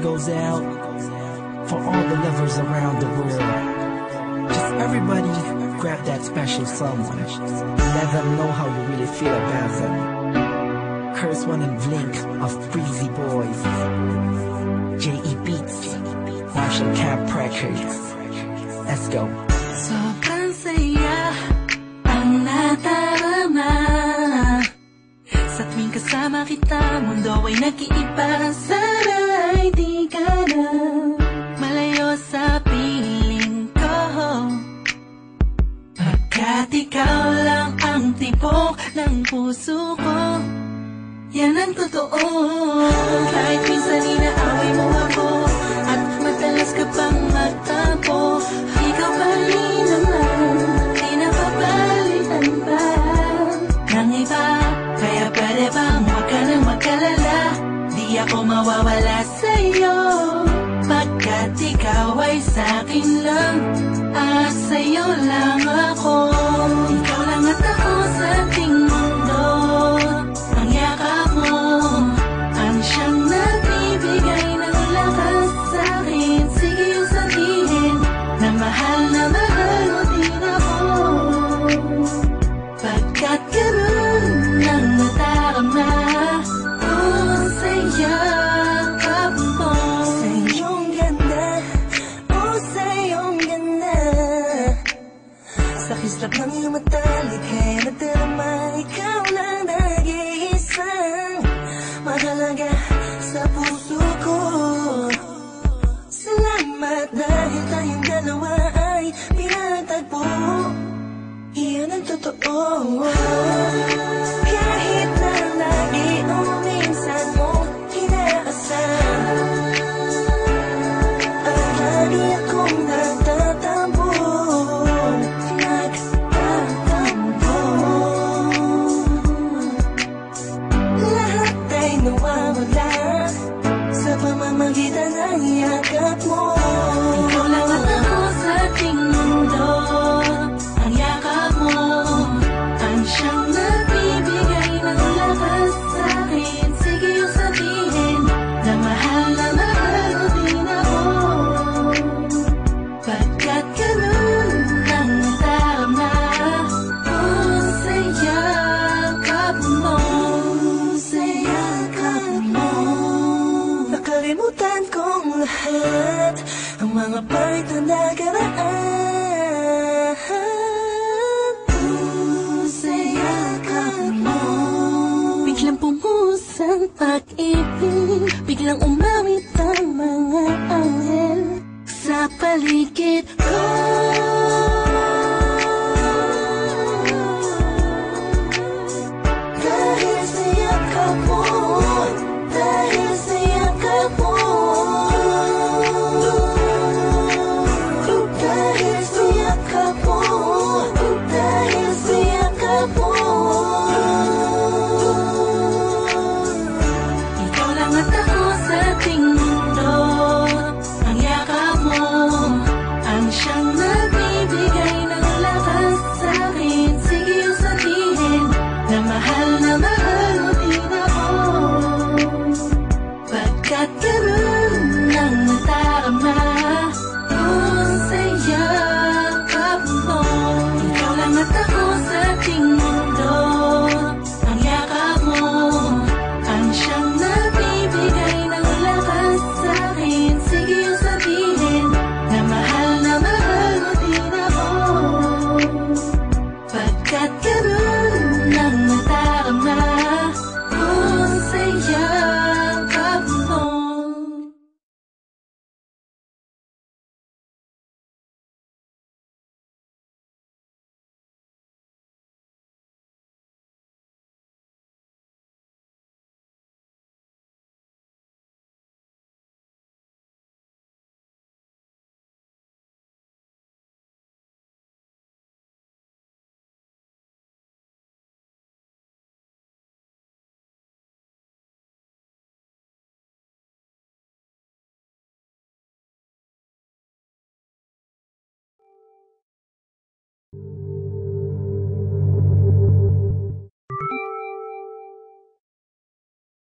goes out for all the lovers around the world. Just everybody grab that special someone. Let them know how you really feel about them. Curse One and Blink of Breezy Boys. J.E. Beats, Marshall Camp Records. Let's go. Sobrang saya ang nadarama sa tuwing kasama kita. Mundo ay nag-iiba. Sana'y di ka na malayo sa piling ko, pagkat ikaw lang ang tibok ng puso ko. Yan ang totoo. Kahit minsan inaaway mo ako at madalas ka pang magtampo, ikaw pa rin naman, di napapalitan pa ng iba. Kaya pwede bang huwag ka nang mag-alala, di ako mawawala sa'yo, pagkat ikaw ay sa'kin lang at sa'yo lang ako. Ikaw lang at ako sa ating mundo. Ang yakap mo ang siyang nagbibigay ng lakas sa'kin. Sige yung sabihin na mahal mo din ako, pagkat ganun ang nadarama ko sa yakap mo. Sa iyong ganda, oh sa iyong ganda, sa kislap ng iyong mata, likha'y nadarama. Ikaw lang nag-iisang mahalaga sa puso ko. Salamat dahil tayong dalawa ay pinatagpo. Iyan ang totoo. Kahit na lagi o minsan mo inaasar, ang lagi akong nagtatampo. Lahat ay nawawala sa pamamagitan ng yakap mo. Ikaw lang at ako sa ating mundo. Ang yakap mo ang siyang nagbibigay ng lakas sa'kin. Sige yung sabihin na mahal mo din ako, pagkat ganun ang nadarama ko sa yakap mo. Sa yakap mo, nakalimutan kong lahat, ang mga pangit na nakaraan. Sa yakap mo, biglang pumuhos ang pag-ibig, biglang umawit ang mga anghel sa paligid